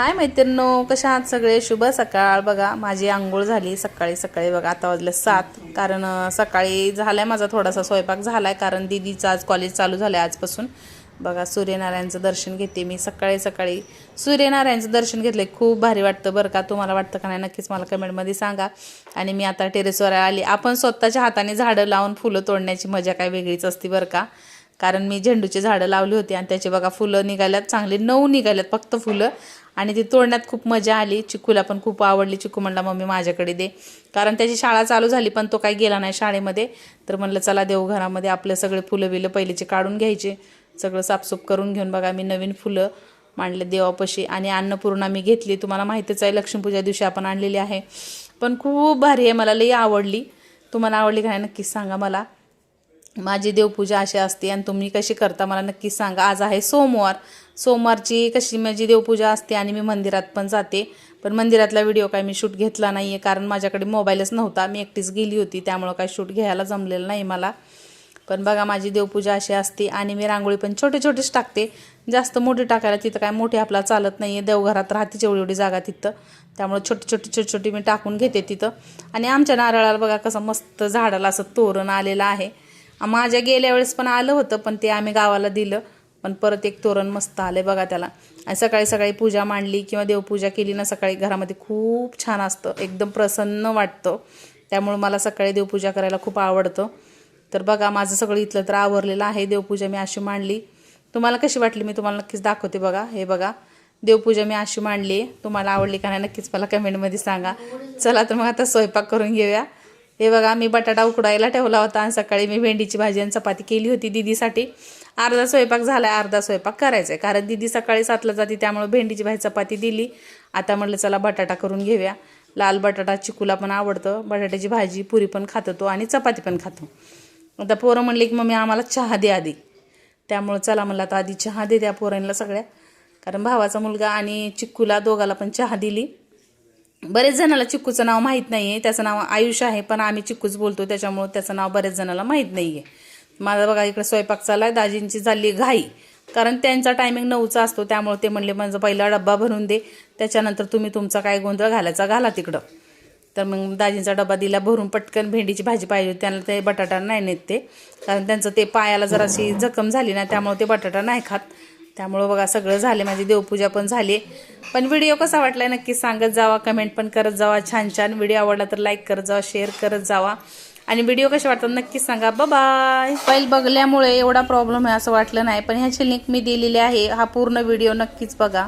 हाय मैत्रिणींनो, कशा आहात सगळे? शुभ सकाळ. बघा माझी आंघोळ झाली सकाळी सकाळी. बघा आता वाजले 7. कारण सकाळी झालाय माझा थोडासा स्वयंपाक झालाय, कारण दीदीचं आज कॉलेज चालू झालं आहे आजपासून. बघा सूर्यनारायणचं दर्शन घेते मी सकाळी सकाळी. सूर्यनारायणचं दर्शन घेतलं खूप भारी वाटतं बरं का. तुम्हाला वाटतं का नाही नक्कीच मला कमेंटमध्ये सांगा. आणि मी आता टेरेसवर आली. आपण स्वतःच्या हाताने झाडं लावून फुलं तोडण्याची मजा काय वेगळीच असते बरं का. कारण मी झेंडूची झाडं लावली होती आणि त्याचे बघा फुलं निघाल्यात, चांगले 9 निघाल्यात फक्त फुलं. आणि ती तोडण्यात खूप मजा आली. चिकूला पण खूप आवडली. चिकू म्हणला मम्मी माझ्याकडे दे, कारण त्याची शाळा चालू झाली पण तो काही गेला नाही शाळेमध्ये. तर म्हणलं चला देवघरामध्ये आपले सगळे फुलं बिलं पहिलेचे काढून घ्यायचे, सगळं साफसूफ करून घेऊन बघा मी नवीन फुलं मांडले देवापाशी. आणि अन्नपूर्णा मी घेतली, तुम्हाला माहितीच आहे लक्ष्मीपूजा दिवशी आपण आणलेली आहे. पण खूप भारी आहे, मला लई आवडली. तुम्हाला आवडली का नाही नक्कीच सांगा मला. माझी देवपूजा अशी असते आणि तुम्ही कशी करता मला नक्कीच सांगा. आज आहे सोमवार. सोमवारची कशी माझी देवपूजा असते आणि मी मंदिरात पण जाते. पण मंदिरातला व्हिडिओ काय मी शूट घेतला नाही आहे, कारण माझ्याकडे मोबाईलच नव्हता. मी एकटीच गेली होती, त्यामुळं काय शूट घ्यायला जमलेलं नाही मला. पण बघा माझी देवपूजा अशी असते. आणि मी रांगोळी पण छोटे छोटेच टाकते, जास्त मोठी टाकायला तिथं काय मोठी आपल्याला चालत नाही आहे. देवघरात राहते एवढी एवढी जागा तिथं, त्यामुळे छोटी छोटी मी टाकून घेते तिथं. आणि आमच्या नारळाला बघा कसं मस्त झाडाला असं तोरण आलेलं आहे. माझ्या गेल्या वेळेस पण आलं होतं, पण ते आम्ही गावाला दिलं. पण परत एक तोरण मस्त आले बघा त्याला. आणि सकाळी सकाळी पूजा मांडली किंवा देवपूजा केली ना सकाळी, घरामध्ये खूप छान असतं, एकदम प्रसन्न वाटतं. त्यामुळे मला सकाळी देवपूजा करायला खूप आवडतं. तर बघा माझं सगळं इथलं तर आवरलेलं आहे. देवपूजा मी अशी मांडली. तुम्हाला कशी वाटली मी तुम्हाला नक्कीच दाखवते. बघा हे बघा देवपूजा मी अशी मांडली. तुम्हाला आवडली का नाही नक्कीच मला कमेंटमध्ये सांगा. चला तर मग आता स्वयंपाक करून घेऊया. हे बघा मी बटाटा उकडायला ठेवला होता आणि सकाळी मी भेंडीची भाजी आणि चपाती केली होती दीदीसाठी. अर्धा स्वयंपाक झाला आहे, अर्धा स्वयंपाक करायचा आहे, कारण दीदी सकाळी 7ला जाते, त्यामुळे भेंडीची भाजी चपाती दिली. आता म्हटलं चला बटाटा करून घेऊया. लाल बटाटा चिकूला पण आवडतं. बटाट्याची भाजी पुरी पण खातो तो आणि चपाती पण खातो. आता पोरं म्हणले की मम्मी आम्हाला चहा दे आधी, त्यामुळं चला म्हणलं आता आधी चहा दे त्या पोरांना सगळ्या, कारण भावाचा मुलगा आणि चिक्कूला दोघाला पण चहा दिली. बरेच जणाला चिक्कूचं नाव माहीत नाही आहे. त्याचं नाव आयुष आहे, पण आम्ही चिक्कूच बोलतो, त्याच्यामुळं त्याचं नाव बरेच जणाला माहीत नाही आहे. माझा बघा इकडे स्वयंपाक चालला आहे. दाजींची झाली घाई, कारण त्यांचा टायमिंग 9चा असतो, त्यामुळे ते म्हणले माझा पहिला डब्बा भरून दे, त्याच्यानंतर तुम्ही तुमचा काय गोंधळ घालायचा घाला तिकडं. तर मग दाजींचा डब्बा दिला भरून. पटकन भेंडीची भाजी पाहिजे, त्यांना ते बटाटा नाही नेत ते, कारण त्यांचं ते पायाला जराशी जखम झाली ना, त्यामुळे ते बटाटा नाही खात. त्यामुळं बघा सगळं झाले, माझी देवपूजा पण झाली. पण व्हिडिओ कसा वाटला नक्की सांगत जावा, कमेंट पण करत जावा. छान छान व्हिडिओ आवडला तर लाईक करत जावा, शेअर करत जावा. आणि व्हिडिओ कसे वाटतात नक्कीच सांगा. बाय. फाईल बघल्यामुळे एवढा प्रॉब्लेम आहे असं वाटलं नाही, पण ह्याची लिंक मी दिलेली आहे. हा पूर्ण व्हिडिओ नक्कीच बघा.